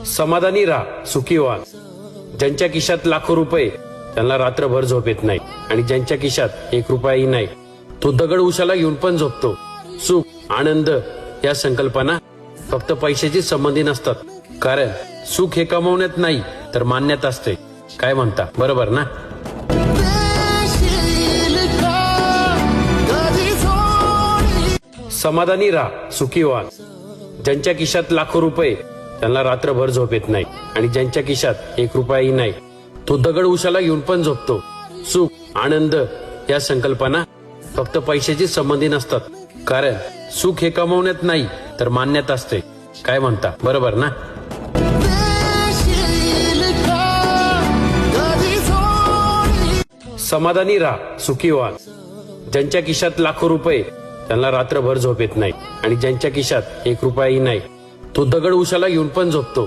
समाधानी राहा, सुखी व्हा. ज्यांच्या खिशात लाखो रुपये त्यांना रात्रभर झोप येत नाही आणि ज्यांच्या खिशात एक रुपयाही नाही तो दगड उशाला घेऊन पण झोपतो. सुख, आनंद या संकल्पना फक्त पैशाची संबंधी नसतात, कारण सुख हे कमवण्यात नाही तर मानण्यात असते. काय म्हणता, बरोबर ना? समाधानी राहा, सुखी व्हा. ज्यांच्या खिशात लाखो रुपये त्यांना रात्रभर झोप येत नाही आणि ज्यांच्या खिशात एक रुपयाही नाही तो दगड उशाला घेऊन पण झोपतो. सुख, आनंद या संकल्पना फक्त पैशाची संबंधी नसतात, कारण सुख हे कमवण्यात नाही तर मानण्यात असते. काय म्हणता, बरोबर ना? समाधानी राहा, सुखी व्हा. ज्यांच्या खिशात लाखो रुपये त्यांना रात्रभर झोप येत नाही आणि ज्यांच्या खिशात एक रुपयाही नाही तो दगड उशाला घेऊन पण झोपतो.